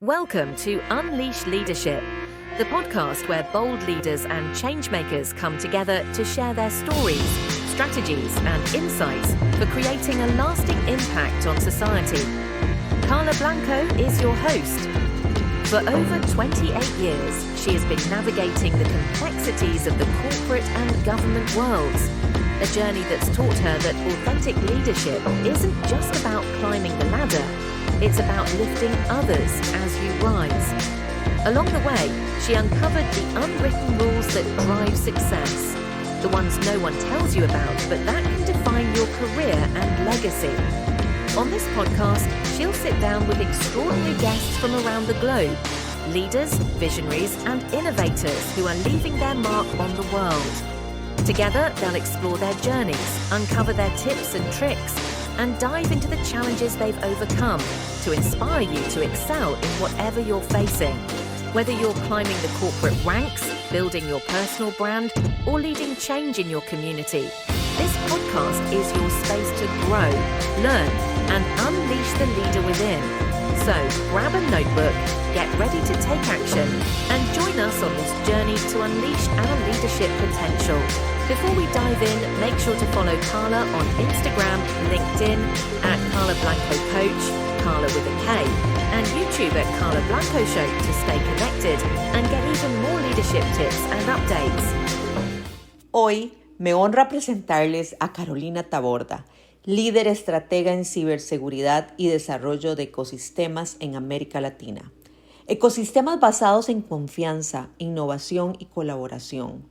Welcome to Unleash Leadership, the podcast where bold leaders and changemakers come together to share their stories, strategies, and insights for creating a lasting impact on society. Carla Blanco is your host. For over 28 years, she has been navigating the complexities of the corporate and government worlds, a journey that's taught her that authentic leadership isn't just about climbing the ladder. It's about lifting others as you rise. Along the way, she uncovered the unwritten rules that drive success, the ones no one tells you about, but that can define your career and legacy. On this podcast, she'll sit down with extraordinary guests from around the globe, leaders, visionaries, and innovators who are leaving their mark on the world. Together, they'll explore their journeys, uncover their tips and tricks, and dive into the challenges they've overcome to inspire you to excel in whatever you're facing. Whether you're climbing the corporate ranks, building your personal brand, or leading change in your community, this podcast is your space to grow, learn, and unleash the leader within. So grab a notebook, get ready to take action, and join us on this journey to unleash our leadership potential. Before we dive in, make sure to follow Carla on Instagram, LinkedIn, at Carla Blanco Coach, Carla with a K, and YouTube at Carla Blanco Show to stay connected and get even more leadership tips and updates. Hoy me honra presentarles a Carolina Taborda, líder estratega en ciberseguridad y desarrollo de ecosistemas en América Latina. Ecosistemas basados en confianza, innovación y colaboración.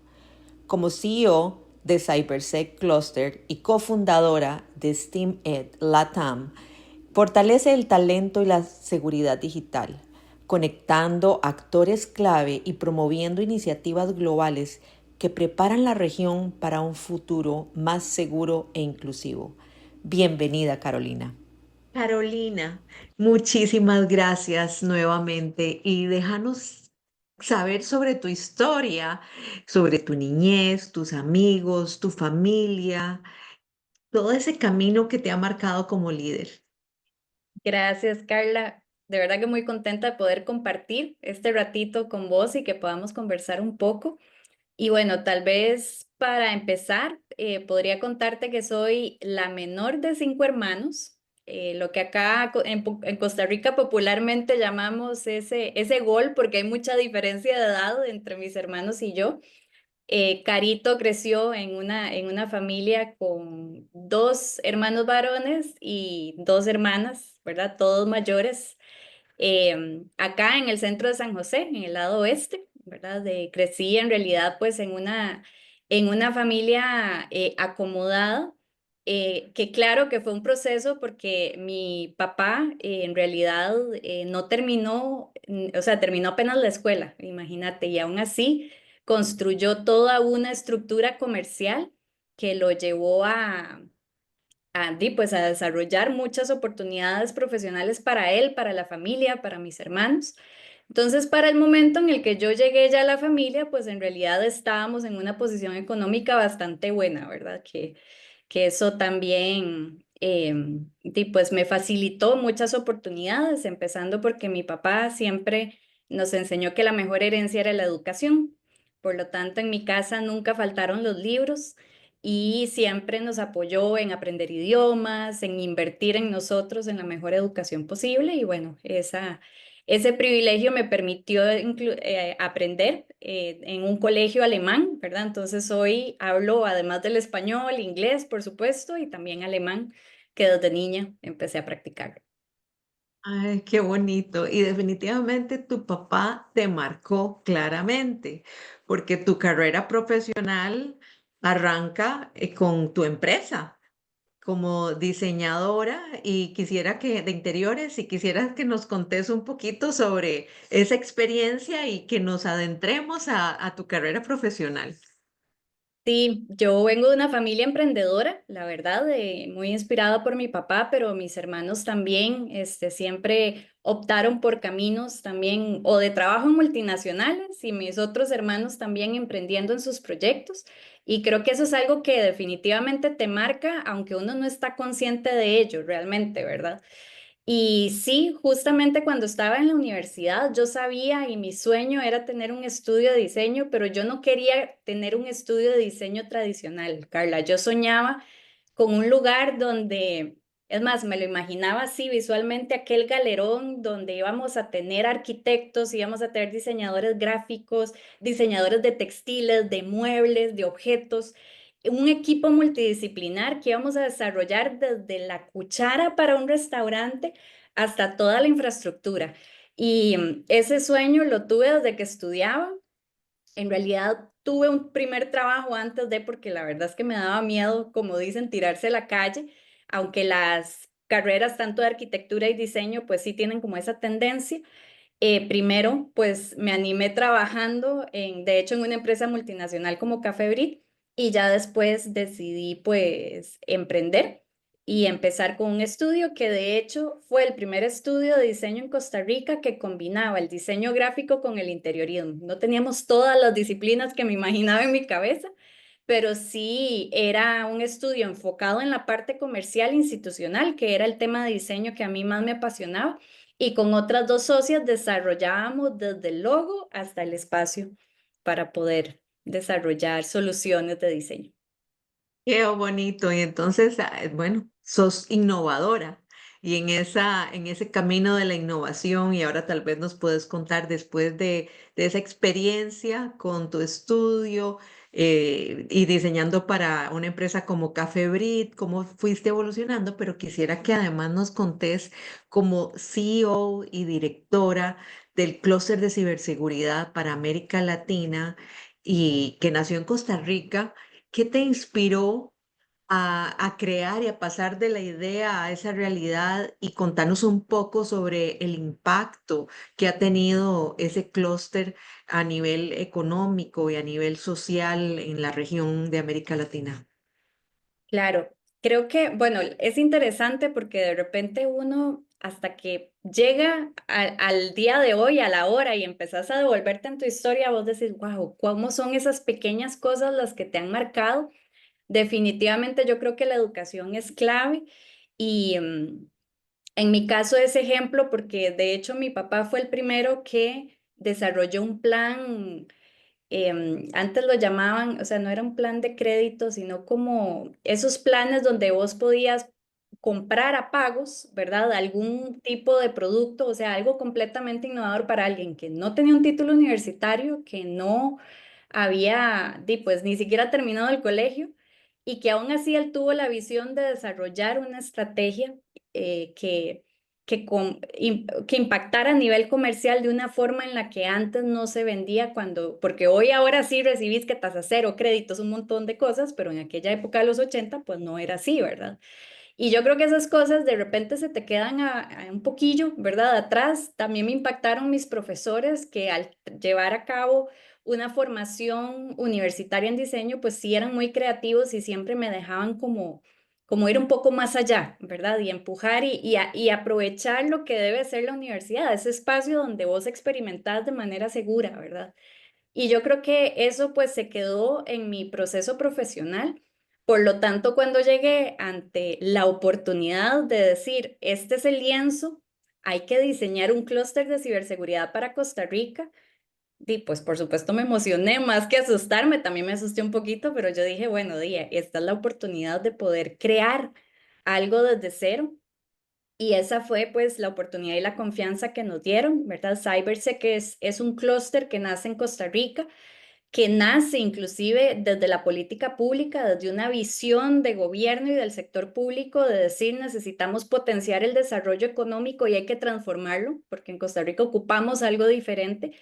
Como CEO de CyberSec Cluster y cofundadora de SteamEd LATAM, fortalece el talento y la seguridad digital, conectando actores clave y promoviendo iniciativas globales que preparan la región para un futuro más seguro e inclusivo. Bienvenida, Carolina. Carolina, muchísimas gracias nuevamente y déjanos saber sobre tu historia, sobre tu niñez, tus amigos, tu familia, todo ese camino que te ha marcado como líder. Gracias, Carla. De verdad que muy contenta de poder compartir este ratito con vos y que podamos conversar un poco. Y bueno, tal vez para empezar, podría contarte que soy la menor de 5 hermanos, lo que acá en Costa Rica popularmente llamamos ese gol, porque hay mucha diferencia de edad entre mis hermanos y yo. Carito creció en una familia con 2 hermanos varones y 2 hermanas, ¿verdad? Todos mayores. Acá en el centro de San José, en el lado oeste, ¿verdad? Crecí en realidad pues en una familia acomodada, que claro que fue un proceso porque mi papá en realidad no terminó, o sea, terminó apenas la escuela, imagínate, y aún así construyó toda una estructura comercial que lo llevó pues a desarrollar muchas oportunidades profesionales para él, para la familia, para mis hermanos. Entonces, para el momento en el que yo llegué ya a la familia, pues en realidad estábamos en una posición económica bastante buena, ¿verdad? Que eso también, pues me facilitó muchas oportunidades, empezando porque mi papá siempre nos enseñó que la mejor herencia era la educación. Por lo tanto, en mi casa nunca faltaron los libros y siempre nos apoyó en aprender idiomas, en invertir en nosotros en la mejor educación posible. Y bueno, ese privilegio me permitió aprender en un colegio alemán, ¿verdad? Entonces hoy hablo, además del español, inglés, por supuesto, y también alemán, que desde niña empecé a practicar. Ay, qué bonito. Y definitivamente tu papá te marcó claramente, porque tu carrera profesional arranca con tu empresa como diseñadora y quisiera que de interiores y quisiera que nos contes un poquito sobre esa experiencia y que nos adentremos a tu carrera profesional. Sí, yo vengo de una familia emprendedora, la verdad, muy inspirada por mi papá, pero mis hermanos también, siempre optaron por caminos también o de trabajo en multinacionales y mis otros hermanos también emprendiendo en sus proyectos. Y creo que eso es algo que definitivamente te marca, aunque uno no está consciente de ello realmente, ¿verdad? Y sí, justamente cuando estaba en la universidad, yo sabía y mi sueño era tener un estudio de diseño, pero yo no quería tener un estudio de diseño tradicional, Carla. Yo soñaba con un lugar donde, es más, me lo imaginaba así visualmente, aquel galerón donde íbamos a tener arquitectos, íbamos a tener diseñadores gráficos, diseñadores de textiles, de muebles, de objetos, un equipo multidisciplinar que íbamos a desarrollar desde la cuchara para un restaurante hasta toda la infraestructura. Y ese sueño lo tuve desde que estudiaba. En realidad tuve un primer trabajo antes de, porque la verdad es que me daba miedo, como dicen, tirarse a la calle, aunque las carreras tanto de arquitectura y diseño pues sí tienen como esa tendencia. Primero, pues me animé trabajando de hecho, en una empresa multinacional como Café Brit y ya después decidí pues emprender y empezar con un estudio que de hecho fue el primer estudio de diseño en Costa Rica que combinaba el diseño gráfico con el interiorismo. No teníamos todas las disciplinas que me imaginaba en mi cabeza, pero sí era un estudio enfocado en la parte comercial e institucional, que era el tema de diseño que a mí más me apasionaba y con otras dos socias desarrollábamos desde el logo hasta el espacio para poder desarrollar soluciones de diseño. Qué bonito. Y entonces, bueno, sos innovadora y en ese camino de la innovación y ahora tal vez nos puedes contar después de esa experiencia con tu estudio y diseñando para una empresa como Café Brit, cómo fuiste evolucionando, pero quisiera que además nos contés como CEO y directora del clúster de ciberseguridad para América Latina y que nació en Costa Rica. ¿Qué te inspiró a crear y a pasar de la idea a esa realidad? Y contanos un poco sobre el impacto que ha tenido ese clúster a nivel económico y a nivel social en la región de América Latina. Claro, creo que, bueno, es interesante porque de repente uno, hasta que llega al día de hoy, a la hora, y empezás a devolverte en tu historia, vos decís, wow, ¿cómo son esas pequeñas cosas las que te han marcado? Definitivamente yo creo que la educación es clave y en mi caso ese ejemplo, porque de hecho mi papá fue el primero que desarrolló un plan. Antes lo llamaban, o sea, no era un plan de crédito, sino como esos planes donde vos podías comprar a pagos, ¿verdad? Algún tipo de producto, o sea, algo completamente innovador para alguien que no tenía un título universitario, que no había, pues ni siquiera terminado el colegio y que aún así él tuvo la visión de desarrollar una estrategia que que impactara a nivel comercial de una forma en la que antes no se vendía porque hoy ahora sí recibís que tasa cero, créditos, un montón de cosas, pero en aquella época de los 80 pues no era así, ¿verdad? Y yo creo que esas cosas de repente se te quedan a un poquillo, ¿verdad? Atrás. También me impactaron mis profesores que al llevar a cabo una formación universitaria en diseño, pues sí eran muy creativos y siempre me dejaban como ir un poco más allá, ¿verdad? Y empujar y aprovechar lo que debe ser la universidad, ese espacio donde vos experimentás de manera segura, ¿verdad? Y yo creo que eso pues se quedó en mi proceso profesional. Por lo tanto, cuando llegué ante la oportunidad de decir, este es el lienzo, hay que diseñar un clúster de ciberseguridad para Costa Rica, y pues por supuesto me emocioné más que asustarme, también me asusté un poquito, pero yo dije, bueno, esta es la oportunidad de poder crear algo desde cero. Y esa fue pues la oportunidad y la confianza que nos dieron, ¿verdad? CyberSec es un clúster que nace en Costa Rica, que nace inclusive desde la política pública, desde una visión de gobierno y del sector público de decir necesitamos potenciar el desarrollo económico y hay que transformarlo, porque en Costa Rica ocupamos algo diferente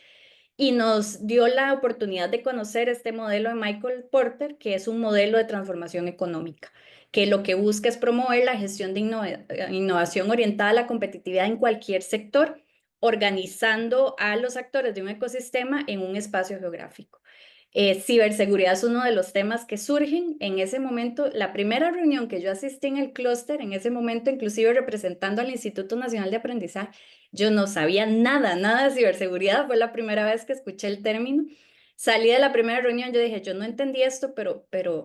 y nos dio la oportunidad de conocer este modelo de Michael Porter, que es un modelo de transformación económica, que lo que busca es promover la gestión de innovación orientada a la competitividad en cualquier sector, organizando a los actores de un ecosistema en un espacio geográfico. Ciberseguridad es uno de los temas que surgen en ese momento. La primera reunión que yo asistí en el clúster, en ese momento, inclusive representando al Instituto Nacional de Aprendizaje, yo no sabía nada, nada de ciberseguridad. Fue la primera vez que escuché el término. Salí de la primera reunión, yo dije, yo no entendí esto, pero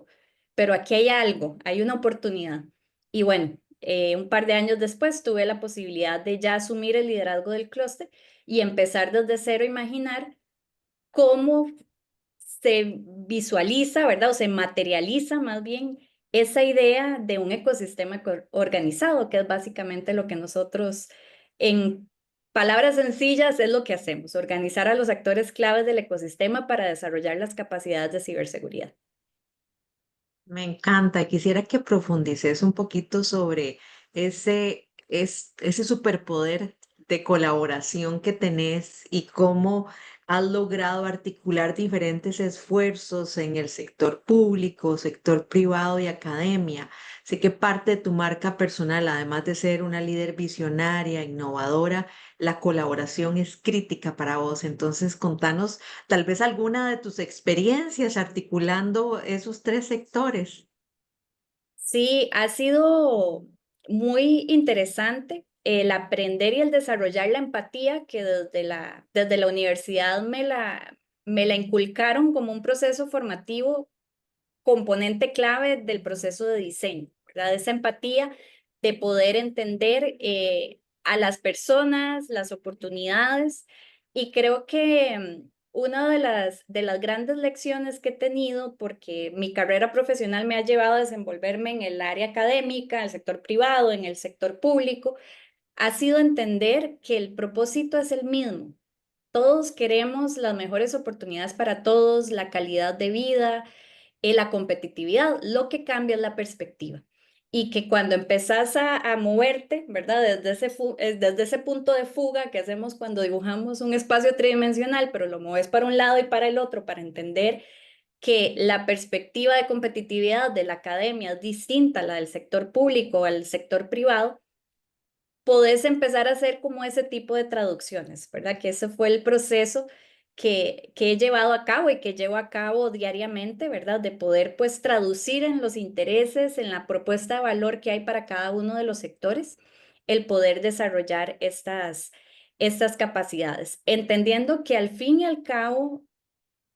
aquí hay algo, hay una oportunidad. Y bueno, un par de años después tuve la posibilidad de ya asumir el liderazgo del clúster y empezar desde cero a imaginar cómo se visualiza, ¿verdad? O se materializa más bien esa idea de un ecosistema organizado, que es básicamente lo que nosotros, en palabras sencillas, es lo que hacemos, organizar a los actores claves del ecosistema para desarrollar las capacidades de ciberseguridad. Me encanta. Quisiera que profundices un poquito sobre ese superpoder de colaboración que tenés y cómo has logrado articular diferentes esfuerzos en el sector público, sector privado y academia. Sé que parte de tu marca personal, además de ser una líder visionaria, innovadora, la colaboración es crítica para vos. Entonces, contanos tal vez alguna de tus experiencias articulando esos tres sectores. Sí, ha sido muy interesante el aprender y el desarrollar la empatía que desde la universidad me la inculcaron como un proceso formativo, componente clave del proceso de diseño, ¿verdad? Esa empatía de poder entender a las personas, las oportunidades, y creo que una de las grandes lecciones que he tenido, porque mi carrera profesional me ha llevado a desenvolverme en el área académica, en el sector privado, en el sector público, ha sido entender que el propósito es el mismo. Todos queremos las mejores oportunidades para todos, la calidad de vida, la competitividad. Lo que cambia es la perspectiva. Y que cuando empezás a moverte, ¿verdad? Desde ese punto de fuga que hacemos cuando dibujamos un espacio tridimensional, pero lo mueves para un lado y para el otro para entender que la perspectiva de competitividad de la academia es distinta a la del sector público o al sector privado, podés empezar a hacer como ese tipo de traducciones, ¿verdad? Que ese fue el proceso que he llevado a cabo y que llevo a cabo diariamente, ¿verdad? De poder pues traducir en los intereses, en la propuesta de valor que hay para cada uno de los sectores, el poder desarrollar estas capacidades, entendiendo que al fin y al cabo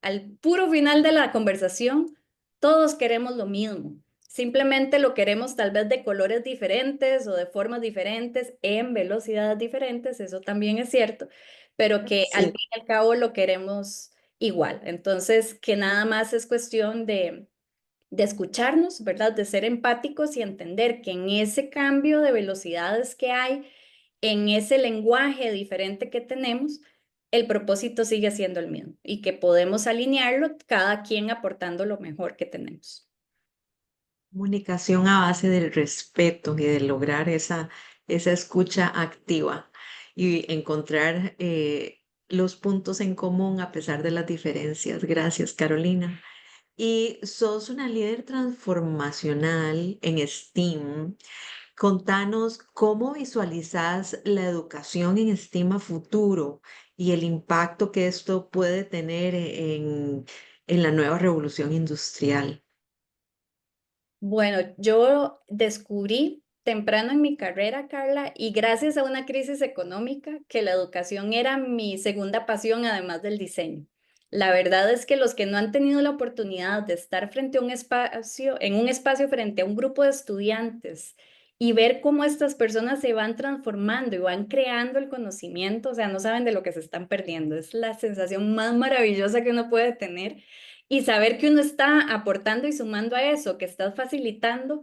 al puro final de la conversación, todos queremos lo mismo. Simplemente lo queremos tal vez de colores diferentes o de formas diferentes, en velocidades diferentes, eso también es cierto, pero que al fin Sí. y al cabo lo queremos igual. Entonces, que nada más es cuestión de escucharnos, ¿verdad? De ser empáticos y entender que en ese cambio de velocidades que hay, en ese lenguaje diferente que tenemos, el propósito sigue siendo el mismo y que podemos alinearlo cada quien aportando lo mejor que tenemos. Comunicación a base del respeto y de lograr esa escucha activa y encontrar los puntos en común a pesar de las diferencias. Gracias, Carolina. Y sos una líder transformacional en STEAM. Contanos cómo visualizas la educación en STEAM a futuro y el impacto que esto puede tener en la nueva revolución industrial. Bueno, yo descubrí temprano en mi carrera, Carla, y gracias a una crisis económica, que la educación era mi segunda pasión, además del diseño. La verdad es que los que no han tenido la oportunidad de estar frente a un espacio, en un espacio frente a un grupo de estudiantes y ver cómo estas personas se van transformando y van creando el conocimiento, o sea, no saben de lo que se están perdiendo. Es la sensación más maravillosa que uno puede tener y saber que uno está aportando y sumando a eso, que estás facilitando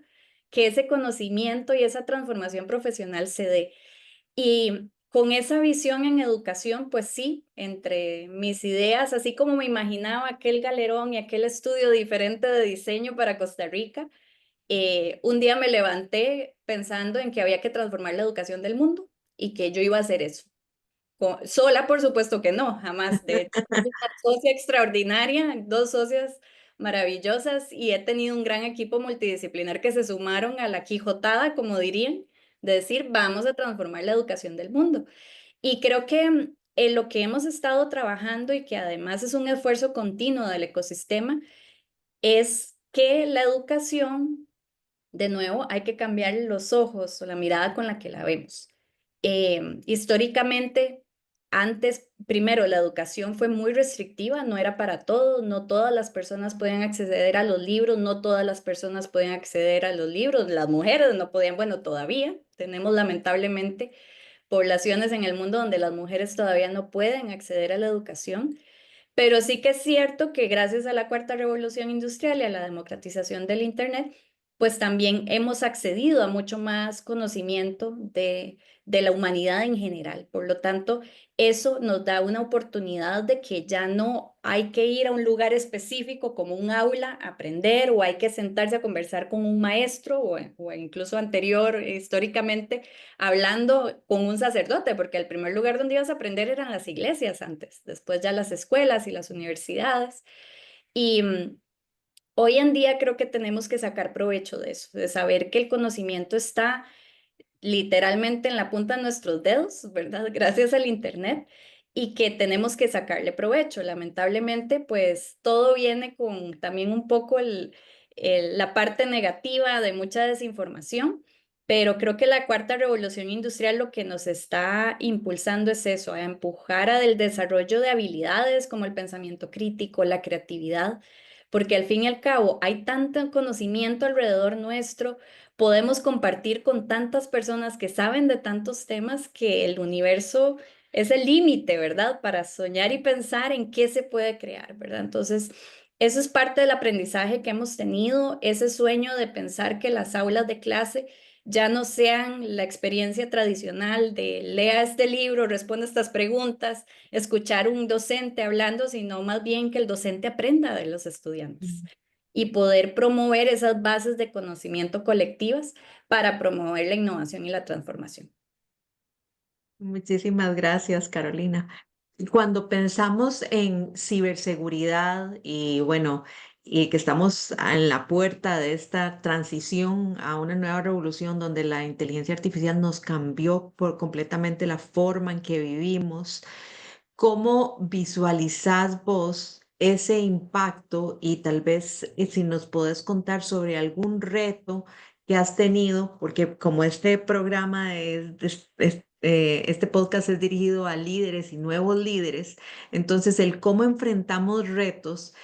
que ese conocimiento y esa transformación profesional se dé. Y con esa visión en educación, pues sí, entre mis ideas, así como me imaginaba aquel galerón y aquel estudio diferente de diseño para Costa Rica, un día me levanté pensando en que había que transformar la educación del mundo y que yo iba a hacer eso. Sola, por supuesto que no, jamás. De hecho, soy una socia extraordinaria, dos socias maravillosas y he tenido un gran equipo multidisciplinar que se sumaron a la quijotada, como dirían, de decir, vamos a transformar la educación del mundo. Y creo que en lo que hemos estado trabajando y que además es un esfuerzo continuo del ecosistema, es que la educación, de nuevo, hay que cambiar los ojos o la mirada con la que la vemos. Históricamente, antes, primero, la educación fue muy restrictiva, no era para todos, no todas las personas podían acceder a los libros, no todas las personas podían acceder a los libros, las mujeres no podían, bueno, todavía tenemos lamentablemente poblaciones en el mundo donde las mujeres todavía no pueden acceder a la educación. Pero sí que es cierto que gracias a la cuarta revolución industrial y a la democratización del Internet, pues también hemos accedido a mucho más conocimiento de la humanidad en general. Por lo tanto, eso nos da una oportunidad de que ya no hay que ir a un lugar específico como un aula a aprender o hay que sentarse a conversar con un maestro o incluso anterior, históricamente, hablando con un sacerdote, porque el primer lugar donde ibas a aprender eran las iglesias antes, después ya las escuelas y las universidades. Y hoy en día creo que tenemos que sacar provecho de eso, de saber que el conocimiento está literalmente en la punta de nuestros dedos, ¿verdad? Gracias al Internet y que tenemos que sacarle provecho. Lamentablemente, pues todo viene con también un poco la parte negativa de mucha desinformación, pero creo que la cuarta revolución industrial lo que nos está impulsando es eso, a empujar al desarrollo de habilidades como el pensamiento crítico, la creatividad, porque al fin y al cabo hay tanto conocimiento alrededor nuestro, podemos compartir con tantas personas que saben de tantos temas que el universo es el límite, ¿verdad? Para soñar y pensar en qué se puede crear, ¿verdad? Entonces, eso es parte del aprendizaje que hemos tenido, ese sueño de pensar que las aulas de clase ya no sean la experiencia tradicional de lea este libro, responda estas preguntas, escuchar un docente hablando, sino más bien que el docente aprenda de los estudiantes y poder promover esas bases de conocimiento colectivas para promover la innovación y la transformación. Muchísimas gracias, Carolina. Cuando pensamos en ciberseguridad y bueno, y que estamos en la puerta de esta transición a una nueva revolución donde la inteligencia artificial nos cambió por completamente la forma en que vivimos, ¿cómo visualizás vos ese impacto? Y tal vez si nos podés contar sobre algún reto que has tenido, porque como este programa este podcast es dirigido a líderes y nuevos líderes, entonces el cómo enfrentamos retos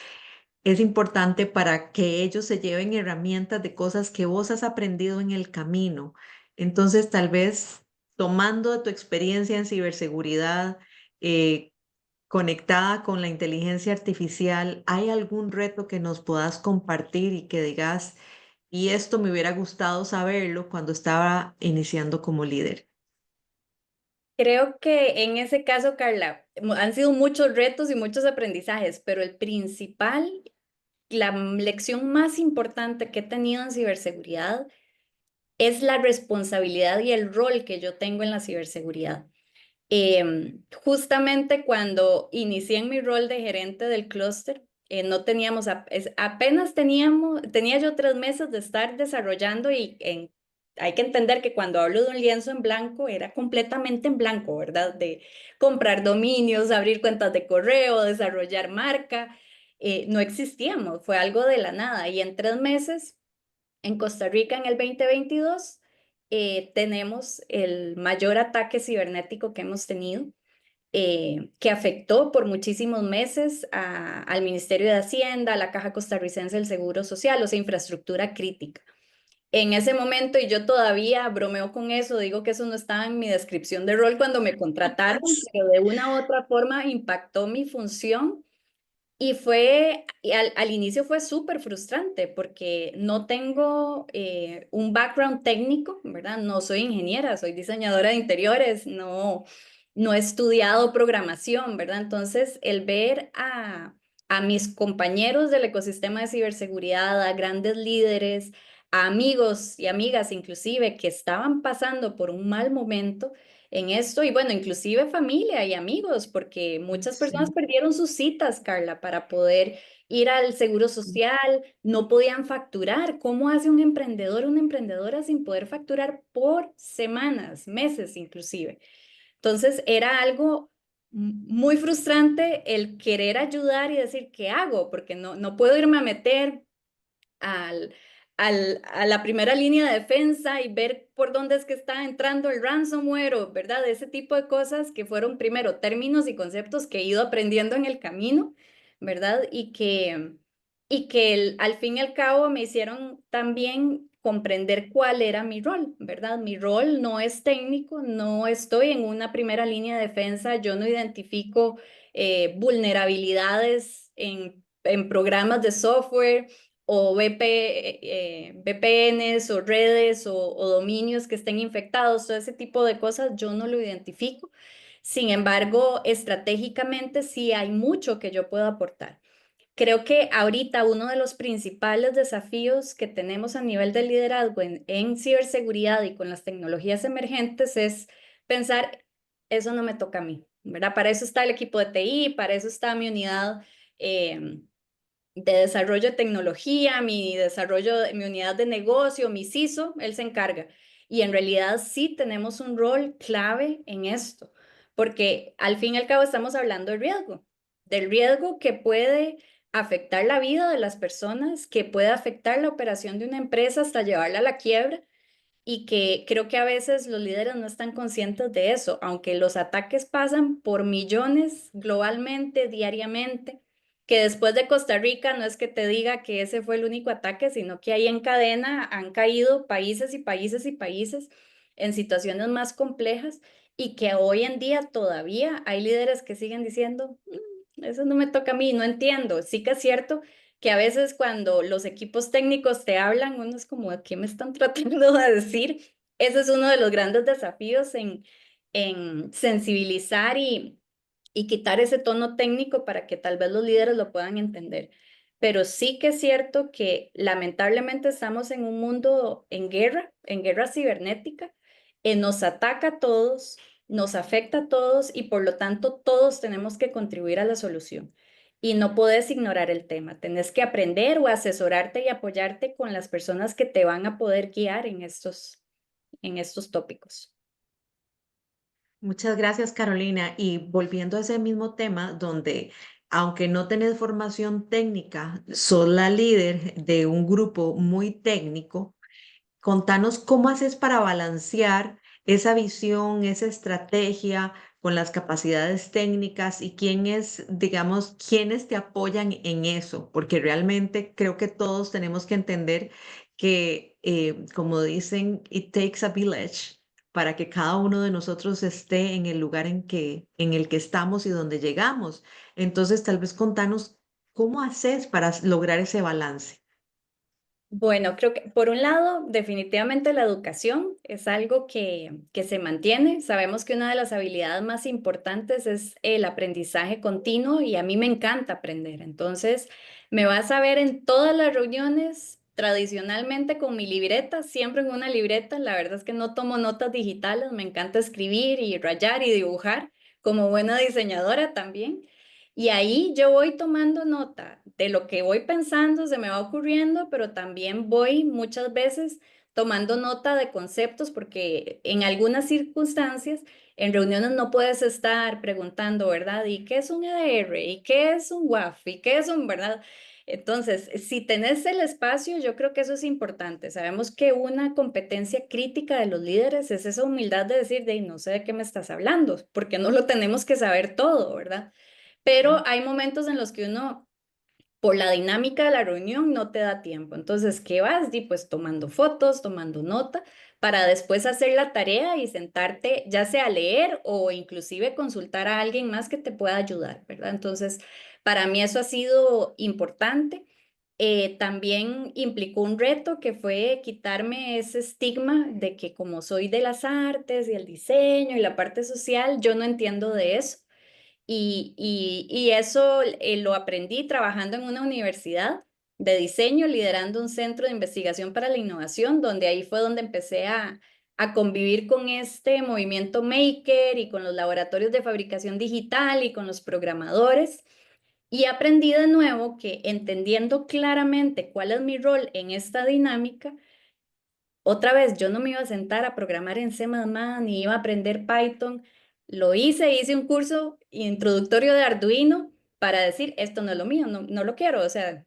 es importante para que ellos se lleven herramientas de cosas que vos has aprendido en el camino. Entonces, tal vez tomando de tu experiencia en ciberseguridad, eh, conectada con la inteligencia artificial, ¿hay algún reto que nos puedas compartir y que digas, y esto me hubiera gustado saberlo cuando estaba iniciando como líder? Creo que en ese caso, Carla, han sido muchos retos y muchos aprendizajes, pero el principal, la lección más importante que he tenido en ciberseguridad es la responsabilidad y el rol que yo tengo en la ciberseguridad. Justamente cuando inicié en mi rol de gerente del clúster, no teníamos, apenas tenía yo 3 meses de estar desarrollando hay que entender que cuando hablo de un lienzo en blanco, era completamente en blanco, ¿verdad? De comprar dominios, abrir cuentas de correo, desarrollar marca, no existíamos, fue algo de la nada. Y en 3 meses en Costa Rica en el 2022 tenemos el mayor ataque cibernético que hemos tenido, que afectó por muchísimos meses al Ministerio de Hacienda, a la Caja Costarricense del Seguro Social, o sea, infraestructura crítica. En ese momento, y yo todavía bromeo con eso, digo que eso no estaba en mi descripción de rol cuando me contrataron, pero de una u otra forma impactó mi función y al inicio fue súper frustrante porque no tengo un background técnico, ¿verdad? No soy ingeniera, soy diseñadora de interiores, no he estudiado programación, ¿verdad? Entonces, el ver a mis compañeros del ecosistema de ciberseguridad, a grandes líderes, a amigos y amigas inclusive que estaban pasando por un mal momento, en esto y bueno, inclusive familia y amigos, porque muchas personas Sí. perdieron sus citas, Carla, para poder ir al seguro social, no podían facturar. ¿Cómo hace un emprendedor o una emprendedora sin poder facturar por semanas, meses inclusive? Entonces era algo muy frustrante el querer ayudar y decir, ¿qué hago? Porque no puedo irme a meter al, a la primera línea de defensa y ver por dónde es que está entrando el ransomware, o, ¿verdad? Ese tipo de cosas que fueron primero términos y conceptos que he ido aprendiendo en el camino, ¿verdad? Y que al fin y al cabo me hicieron también comprender cuál era mi rol, ¿verdad? Mi rol no es técnico, no estoy en una primera línea de defensa, yo no identifico vulnerabilidades en programas de software o VPNs o redes o dominios que estén infectados, todo ese tipo de cosas yo no lo identifico. Sin embargo, estratégicamente sí hay mucho que yo puedo aportar. Creo que ahorita uno de los principales desafíos que tenemos a nivel de liderazgo en ciberseguridad y con las tecnologías emergentes es pensar, eso no me toca a mí, ¿verdad? Para eso está el equipo de TI, para eso está mi unidad de desarrollo de tecnología, mi unidad de negocio, mi CISO, él se encarga. Y en realidad sí tenemos un rol clave en esto, porque al fin y al cabo estamos hablando del riesgo que puede afectar la vida de las personas, que puede afectar la operación de una empresa hasta llevarla a la quiebra, y que creo que a veces los líderes no están conscientes de eso, aunque los ataques pasan por millones globalmente, diariamente, que después de Costa Rica no es que te diga que ese fue el único ataque, sino que ahí en cadena han caído países y países y países en situaciones más complejas, y que hoy en día todavía hay líderes que siguen diciendo, eso no me toca a mí, no entiendo". Sí que es cierto que a veces cuando los equipos técnicos te hablan, uno es como, ¿qué me están tratando de decir? Ese es uno de los grandes desafíos en sensibilizar y quitar ese tono técnico para que tal vez los líderes lo puedan entender. Pero sí que es cierto que lamentablemente estamos en un mundo en guerra cibernética, nos ataca a todos, nos afecta a todos y por lo tanto todos tenemos que contribuir a la solución. Y no puedes ignorar el tema, tenés que aprender o asesorarte y apoyarte con las personas que te van a poder guiar en estos tópicos. Muchas gracias, Carolina. Y volviendo a ese mismo tema, donde aunque no tenés formación técnica, sos la líder de un grupo muy técnico, contanos cómo haces para balancear esa visión, esa estrategia con las capacidades técnicas y quién es, digamos, quiénes te apoyan en eso, porque realmente creo que todos tenemos que entender que, como dicen, it takes a village para que cada uno de nosotros esté en el lugar en el que estamos y donde llegamos. Entonces, tal vez contanos cómo haces para lograr ese balance. Bueno, creo que por un lado, definitivamente la educación es algo que se mantiene. Sabemos que una de las habilidades más importantes es el aprendizaje continuo y a mí me encanta aprender. Entonces, me vas a ver en todas las reuniones tradicionalmente con mi libreta, siempre en una libreta. La verdad es que no tomo notas digitales, me encanta escribir y rayar y dibujar como buena diseñadora también. Y ahí yo voy tomando nota de lo que voy pensando, se me va ocurriendo, pero también voy muchas veces tomando nota de conceptos porque en algunas circunstancias, en reuniones no puedes estar preguntando, ¿verdad? ¿Y qué es un EDR? ¿Y qué es un WAF? ¿Y qué es un, verdad? Entonces, si tenés el espacio, yo creo que eso es importante. Sabemos que una competencia crítica de los líderes es esa humildad de decir, de no sé de qué me estás hablando, porque no lo tenemos que saber todo, ¿verdad? Pero hay momentos en los que uno, por la dinámica de la reunión, no te da tiempo. Entonces, ¿qué vas? Y pues tomando fotos, tomando nota, para después hacer la tarea y sentarte, ya sea a leer o inclusive consultar a alguien más que te pueda ayudar, ¿verdad? Entonces, para mí eso ha sido importante. También implicó un reto que fue quitarme ese estigma de que como soy de las artes y el diseño y la parte social, yo no entiendo de eso. Y eso lo aprendí trabajando en una universidad de diseño, liderando un centro de investigación para la innovación, donde ahí fue donde empecé a convivir con este movimiento maker y con los laboratorios de fabricación digital y con los programadores. Y aprendí de nuevo que entendiendo claramente cuál es mi rol en esta dinámica, otra vez, yo no me iba a sentar a programar en C++, ni iba a aprender Python. Lo hice un curso introductorio de Arduino para decir, esto no es lo mío, no, no lo quiero. O sea,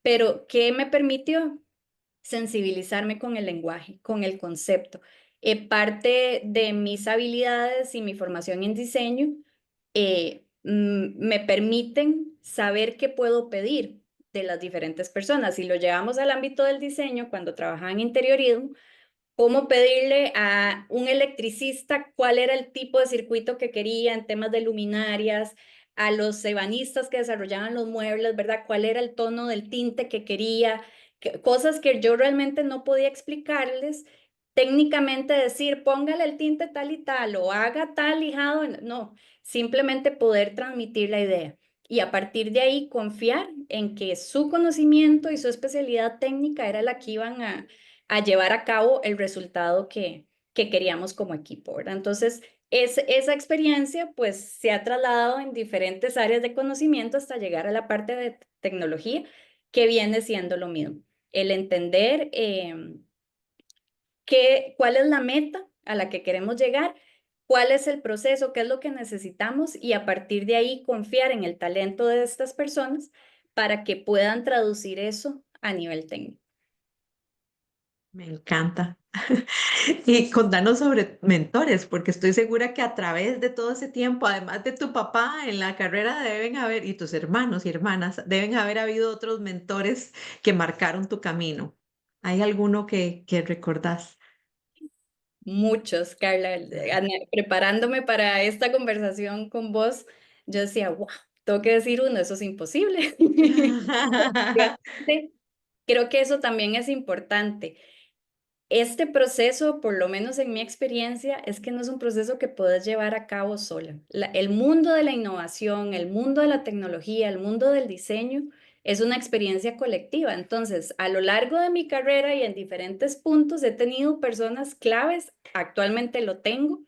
pero ¿qué me permitió? sensibilizarme con el lenguaje, con el concepto. Parte de mis habilidades y mi formación en diseño me permiten saber qué puedo pedir de las diferentes personas. Si lo llevamos al ámbito del diseño, cuando trabajaba en interiorismo, cómo pedirle a un electricista cuál era el tipo de circuito que quería en temas de luminarias, a los ebanistas que desarrollaban los muebles, ¿verdad? ¿Cuál era el tono del tinte que quería? Cosas que yo realmente no podía explicarles. Técnicamente decir, póngale el tinte tal y tal o haga tal lijado, no, simplemente poder transmitir la idea y a partir de ahí confiar en que su conocimiento y su especialidad técnica era la que iban a llevar a cabo el resultado que queríamos como equipo, ¿verdad? Entonces, esa experiencia pues se ha trasladado en diferentes áreas de conocimiento hasta llegar a la parte de tecnología, que viene siendo lo mismo. El entender cuál es la meta a la que queremos llegar, cuál es el proceso, qué es lo que necesitamos y a partir de ahí confiar en el talento de estas personas para que puedan traducir eso a nivel técnico. Me encanta. Y contanos sobre mentores, porque estoy segura que a través de todo ese tiempo, además de tu papá en la carrera, deben haber, y tus hermanos y hermanas, deben haber habido otros mentores que marcaron tu camino. ¿Hay alguno que recordás? Muchos, Carla. Preparándome para esta conversación con vos, yo decía, wow, tengo que decir uno, eso es imposible. Realmente, creo que eso también es importante. Este proceso, por lo menos en mi experiencia, es que no es un proceso que puedes llevar a cabo sola. El mundo de la innovación, el mundo de la tecnología, el mundo del diseño es una experiencia colectiva. Entonces, a lo largo de mi carrera y en diferentes puntos he tenido personas claves, actualmente lo tengo,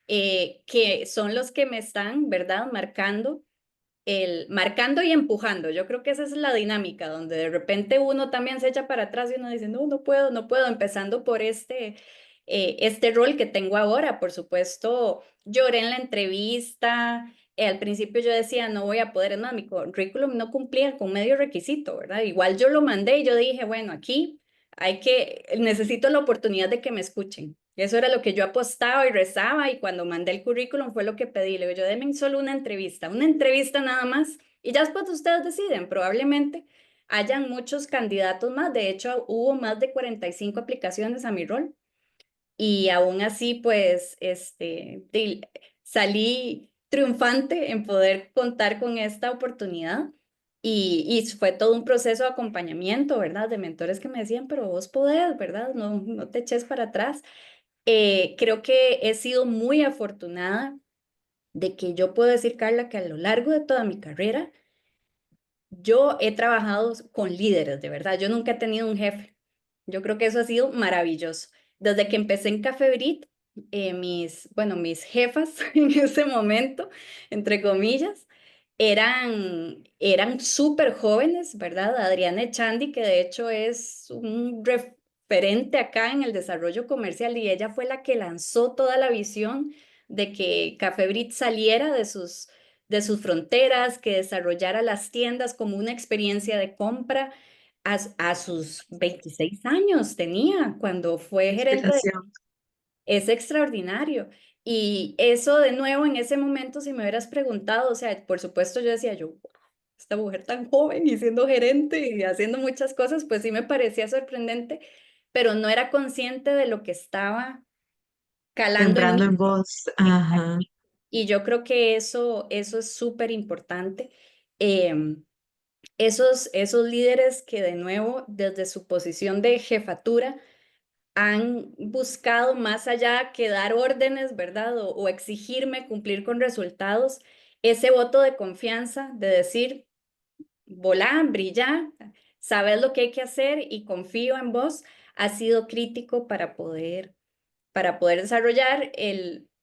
que son los que me están, ¿verdad?, marcando y empujando. Yo creo que esa es la dinámica, donde de repente uno también se echa para atrás y uno dice, no, no puedo, no puedo, empezando por este rol que tengo ahora. Por supuesto, lloré en la entrevista. Al principio yo decía, no voy a poder, no, mi currículum no cumplía con medio requisito, ¿verdad? Igual yo lo mandé y yo dije, bueno, aquí necesito la oportunidad de que me escuchen. Eso era lo que yo apostaba y rezaba y cuando mandé el currículum fue lo que pedí. Le digo, yo denme solo una entrevista nada más y ya después ustedes deciden. Probablemente hayan muchos candidatos más. De hecho, hubo más de 45 aplicaciones a mi rol y aún así, pues, salí triunfante en poder contar con esta oportunidad. Y fue todo un proceso de acompañamiento, ¿verdad? De mentores que me decían, pero vos podés, ¿verdad? No, no te eches para atrás. Creo que he sido muy afortunada de que yo puedo decir, Carla, que a lo largo de toda mi carrera, yo he trabajado con líderes, de verdad. Yo nunca he tenido un jefe. Yo creo que eso ha sido maravilloso. Desde que empecé en Café Brit, mis jefas en ese momento, entre comillas, eran súper jóvenes, ¿verdad? Adriana Echandi, que de hecho es un referente acá en el desarrollo comercial y ella fue la que lanzó toda la visión de que Café Brit saliera de sus fronteras, que desarrollara las tiendas como una experiencia de compra a sus 26 años tenía cuando fue gerente de... Inspiración. Es extraordinario. Y eso de nuevo en ese momento, si me hubieras preguntado, o sea, por supuesto yo decía yo, "Wow, esta mujer tan joven y siendo gerente y haciendo muchas cosas, pues sí me parecía sorprendente, pero no era consciente de lo que estaba calando en Sembrando mí. en voz. Exacto. Ajá. Y yo creo que eso es súper importante. Esos líderes que de nuevo, desde su posición de jefatura, han buscado más allá que dar órdenes, ¿verdad? O exigirme cumplir con resultados, ese voto de confianza de decir, volá, brilla, sabes lo que hay que hacer y confío en vos, ha sido crítico para poder desarrollar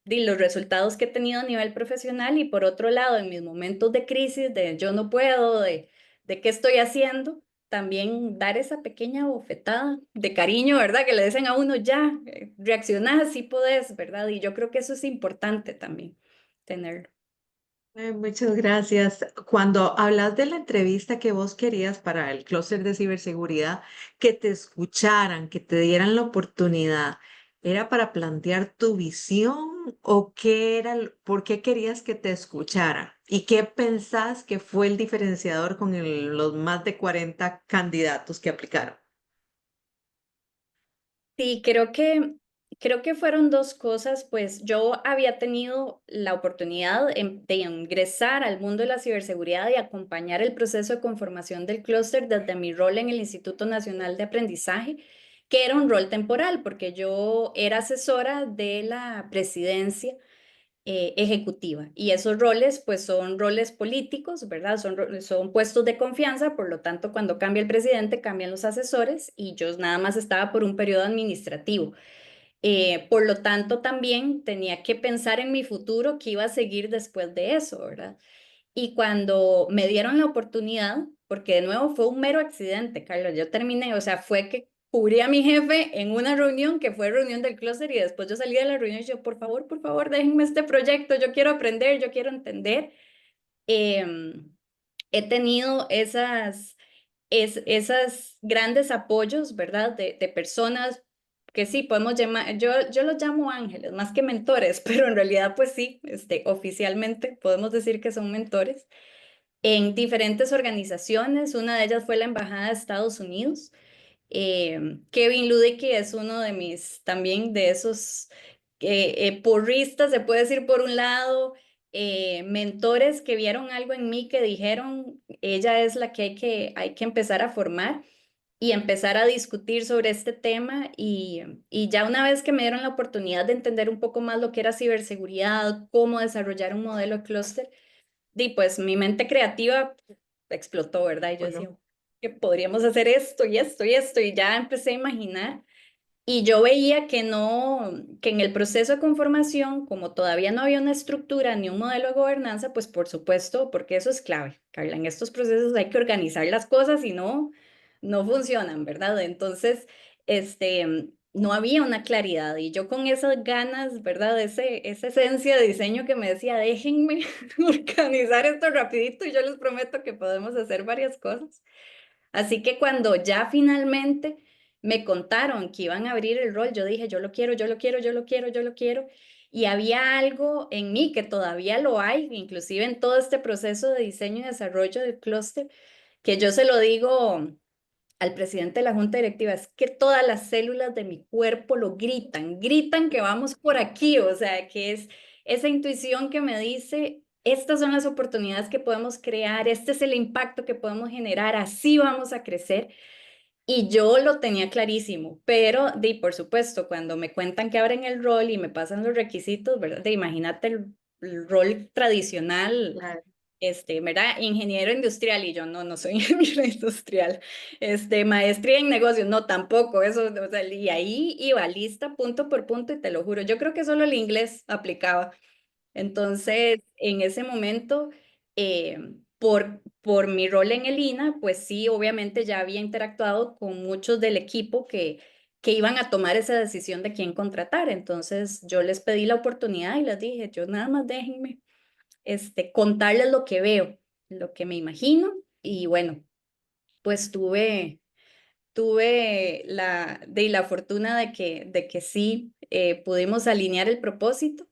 los resultados que he tenido a nivel profesional y por otro lado, en mis momentos de crisis, de yo no puedo, de qué estoy haciendo, también dar esa pequeña bofetada de cariño, ¿verdad? Que le dicen a uno, ya, reaccionás, sí podés, ¿verdad? Y yo creo que eso es importante también, tenerlo. Muchas gracias. Cuando hablas de la entrevista que vos querías para el clúster de ciberseguridad, que te escucharan, que te dieran la oportunidad, ¿era para plantear tu visión o qué era, por qué querías que te escucharan? ¿Y qué pensás que fue el diferenciador con los más de 40 candidatos que aplicaron? Sí, creo que fueron dos cosas, pues yo había tenido la oportunidad de ingresar al mundo de la ciberseguridad y acompañar el proceso de conformación del clúster desde mi rol en el Instituto Nacional de Aprendizaje, que era un rol temporal, porque yo era asesora de la presidencia ejecutiva. Y esos roles, pues son roles políticos, ¿verdad? Son puestos de confianza, por lo tanto, cuando cambia el presidente, cambian los asesores y yo nada más estaba por un periodo administrativo. Por lo tanto, también tenía que pensar en mi futuro, qué iba a seguir después de eso, ¿verdad? Y cuando me dieron la oportunidad, porque de nuevo fue un mero accidente, Carlos, yo terminé, o sea, fue que cubrí a mi jefe en una reunión que fue reunión del clúster y después yo salí de la reunión y yo, por favor, déjenme este proyecto, yo quiero aprender, yo quiero entender. Em, He tenido esas grandes apoyos, ¿verdad? De personas que sí, podemos llamar, yo los llamo ángeles, más que mentores, pero en realidad pues sí, oficialmente podemos decir que son mentores en diferentes organizaciones. Una de ellas fue la Embajada de Estados Unidos. Kevin Ludicky es uno de mis, también de esos porristas, se puede decir por un lado, mentores que vieron algo en mí que dijeron, ella es la que hay que empezar a formar y empezar a discutir sobre este tema y ya una vez que me dieron la oportunidad de entender un poco más lo que era ciberseguridad, cómo desarrollar un modelo de clúster, pues mi mente creativa explotó, ¿verdad? Y yo decía, Bueno, que podríamos hacer esto y esto y esto, y ya empecé a imaginar. Y yo veía que no, que en el proceso de conformación, como todavía no había una estructura ni un modelo de gobernanza, pues por supuesto, porque eso es clave, Carla, en estos procesos hay que organizar las cosas y no funcionan, ¿verdad? Entonces, no había una claridad y yo con esas ganas, ¿verdad? Esa esencia de diseño que me decía, déjenme organizar esto rapidito y yo les prometo que podemos hacer varias cosas. Así que cuando ya finalmente me contaron que iban a abrir el rol, yo dije, yo lo quiero, yo lo quiero, yo lo quiero, yo lo quiero. Y había algo en mí que todavía lo hay, inclusive en todo este proceso de diseño y desarrollo del clúster, que yo se lo digo al presidente de la junta directiva, es que todas las células de mi cuerpo lo gritan, gritan que vamos por aquí, o sea, que es esa intuición que me dice, estas son las oportunidades que podemos crear, este es el impacto que podemos generar, así vamos a crecer. Y yo lo tenía clarísimo, pero por supuesto, cuando me cuentan que abren el rol y me pasan los requisitos, ¿verdad? Imagínate el rol tradicional, claro. ¿verdad? Ingeniero industrial, y yo no soy ingeniero industrial. Maestría en negocios, no, tampoco, eso, o sea, y ahí iba lista punto por punto, y te lo juro, yo creo que solo el inglés aplicaba. Entonces, en ese momento, por mi rol en el INA, pues sí, obviamente ya había interactuado con muchos del equipo que iban a tomar esa decisión de quién contratar. Entonces, yo les pedí la oportunidad y les dije, yo nada más déjenme contarles lo que veo, lo que me imagino. Y bueno, pues tuve la fortuna de que sí pudimos alinear el propósito.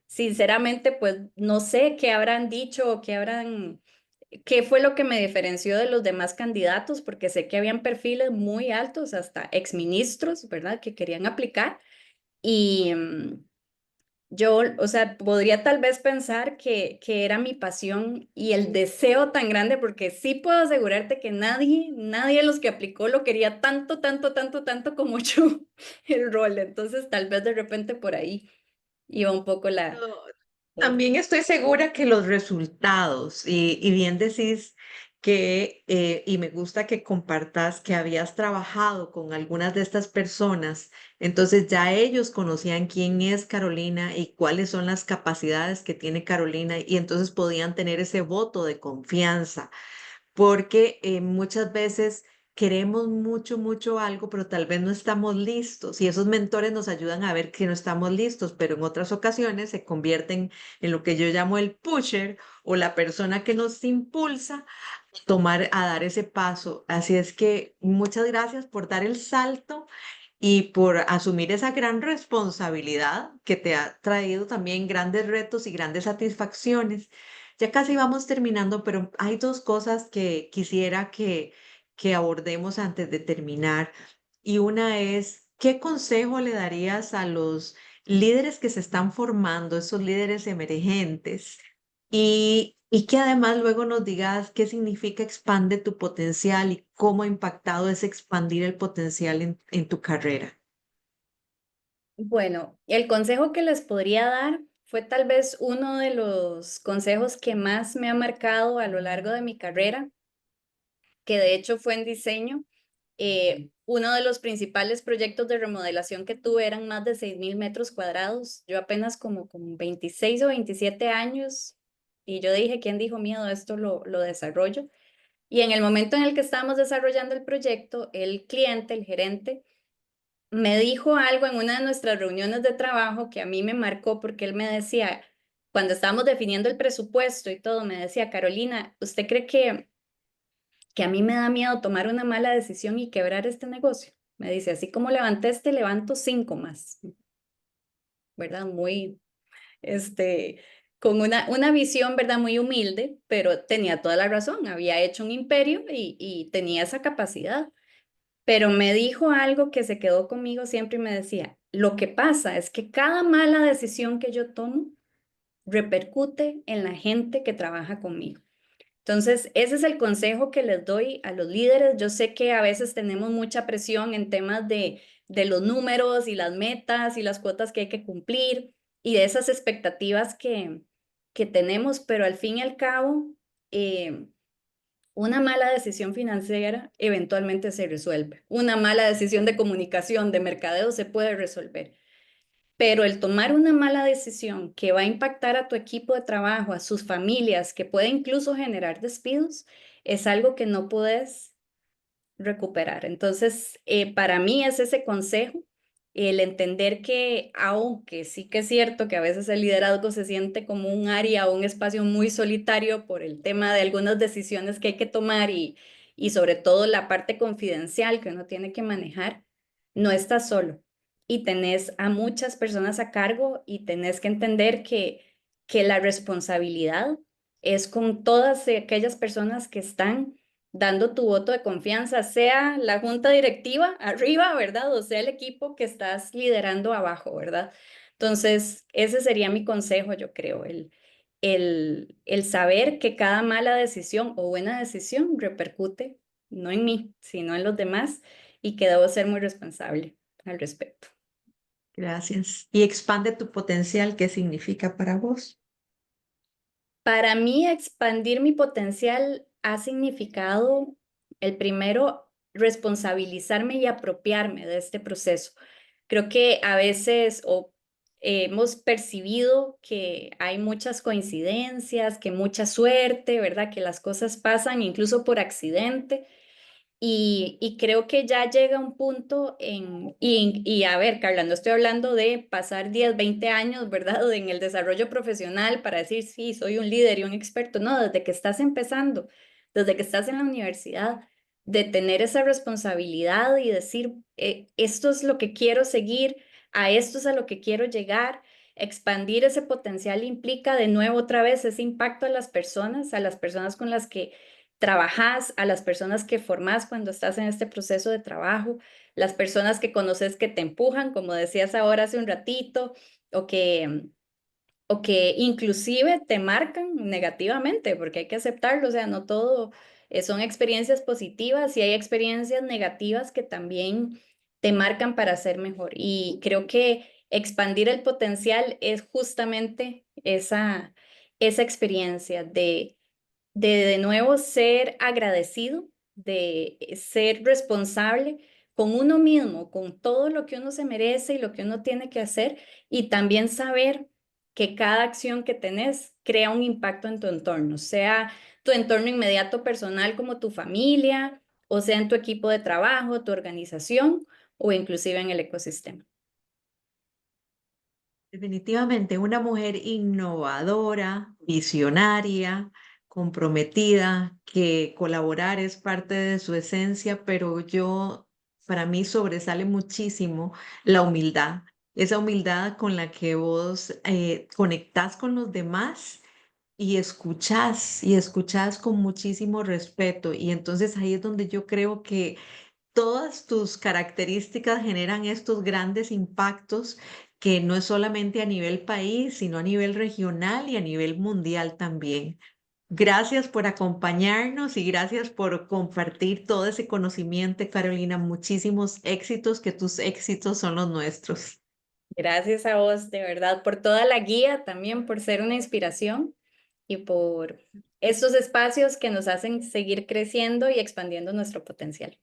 Sinceramente, pues no sé qué habrán dicho o qué fue lo que me diferenció de los demás candidatos, porque sé que habían perfiles muy altos, hasta exministros, ¿verdad?, que querían aplicar. Y yo, o sea, podría tal vez pensar que era mi pasión y el deseo tan grande, porque sí puedo asegurarte que nadie de los que aplicó lo quería tanto, tanto, tanto, tanto como yo el rol. Entonces, tal vez de repente por ahí iba un poco la... No, también estoy segura que los resultados, y bien decís que, y me gusta que compartas que habías trabajado con algunas de estas personas, entonces ya ellos conocían quién es Carolina y cuáles son las capacidades que tiene Carolina, y entonces podían tener ese voto de confianza porque muchas veces queremos mucho, mucho algo, pero tal vez no estamos listos. Y esos mentores nos ayudan a ver que no estamos listos, pero en otras ocasiones se convierten en lo que yo llamo el pusher o la persona que nos impulsa a tomar, a dar ese paso. Así es que muchas gracias por dar el salto y por asumir esa gran responsabilidad que te ha traído también grandes retos y grandes satisfacciones. Ya casi vamos terminando, pero hay dos cosas que quisiera que abordemos antes de terminar. Y una es, ¿qué consejo le darías a los líderes que se están formando, esos líderes emergentes? Y que además luego nos digas qué significa expande tu potencial y cómo ha impactado ese expandir el potencial en tu carrera. Bueno, el consejo que les podría dar fue tal vez uno de los consejos que más me ha marcado a lo largo de mi carrera, que de hecho fue en diseño. Uno de los principales proyectos de remodelación que tuve eran más de 6.000 metros cuadrados. Yo apenas como con 26 o 27 años y yo dije, ¿quién dijo miedo? Esto lo desarrollo. Y en el momento en el que estábamos desarrollando el proyecto, el cliente, el gerente, me dijo algo en una de nuestras reuniones de trabajo que a mí me marcó porque él me decía, cuando estábamos definiendo el presupuesto y todo, me decía, Carolina, ¿usted cree que a mí me da miedo tomar una mala decisión y quebrar este negocio? Me dice, así como levanté este, levanto 5 más, ¿verdad? Muy, este, con una visión, ¿verdad? Muy humilde, pero tenía toda la razón, había hecho un imperio y tenía esa capacidad. Pero me dijo algo que se quedó conmigo siempre y me decía, lo que pasa es que cada mala decisión que yo tomo repercute en la gente que trabaja conmigo. Entonces, ese es el consejo que les doy a los líderes. Yo sé que a veces tenemos mucha presión en temas de los números y las metas y las cuotas que hay que cumplir y de esas expectativas que tenemos, pero al fin y al cabo, una mala decisión financiera eventualmente se resuelve. Una mala decisión de comunicación, de mercadeo se puede resolver. Pero el tomar una mala decisión que va a impactar a tu equipo de trabajo, a sus familias, que puede incluso generar despidos, es algo que no puedes recuperar. Entonces, para mí es ese consejo, el entender que aunque sí que es cierto que a veces el liderazgo se siente como un área o un espacio muy solitario por el tema de algunas decisiones que hay que tomar y sobre todo la parte confidencial que uno tiene que manejar, no estás solo y tenés a muchas personas a cargo y tenés que entender que la responsabilidad es con todas aquellas personas que están dando tu voto de confianza, sea la junta directiva arriba, ¿verdad? O sea el equipo que estás liderando abajo, ¿verdad? Entonces, ese sería mi consejo, yo creo, el saber que cada mala decisión o buena decisión repercute no en mí, sino en los demás y que debo ser muy responsable al respecto. Gracias. Y expande tu potencial, ¿qué significa para vos? Para mí, expandir mi potencial ha significado, el primero, responsabilizarme y apropiarme de este proceso. Creo que a veces hemos percibido que hay muchas coincidencias, que mucha suerte, ¿verdad? Que las cosas pasan incluso por accidente. Y creo que ya llega un punto y a ver, Carla, no estoy hablando de pasar 10 20 años, ¿verdad? En el desarrollo profesional para decir, sí, soy un líder y un experto. No, desde que estás empezando, desde que estás en la universidad, de tener esa responsabilidad y decir, esto es lo que quiero seguir, a esto es a lo que quiero llegar. Expandir ese potencial implica de nuevo otra vez ese impacto a las personas con las que trabajas, a las personas que formas cuando estás en este proceso de trabajo, las personas que conoces que te empujan, como decías ahora hace un ratito, o que, o que inclusive te marcan negativamente, porque hay que aceptarlo, o sea, no todo son experiencias positivas y hay experiencias negativas que también te marcan para ser mejor. Y creo que expandir el potencial es justamente esa experiencia de nuevo ser agradecido, de ser responsable con uno mismo, con todo lo que uno se merece y lo que uno tiene que hacer, y también saber que cada acción que tenés crea un impacto en tu entorno, sea tu entorno inmediato personal como tu familia o sea en tu equipo de trabajo, tu organización o inclusive en el ecosistema. Definitivamente una mujer innovadora, visionaria, comprometida, que colaborar es parte de su esencia, pero para mí sobresale muchísimo la humildad, esa humildad con la que vos conectás con los demás y escuchás con muchísimo respeto. Y entonces ahí es donde yo creo que todas tus características generan estos grandes impactos que no es solamente a nivel país, sino a nivel regional y a nivel mundial también. Gracias por acompañarnos y gracias por compartir todo ese conocimiento, Carolina. Muchísimos éxitos, que tus éxitos son los nuestros. Gracias a vos, de verdad, por toda la guía, también por ser una inspiración y por estos espacios que nos hacen seguir creciendo y expandiendo nuestro potencial.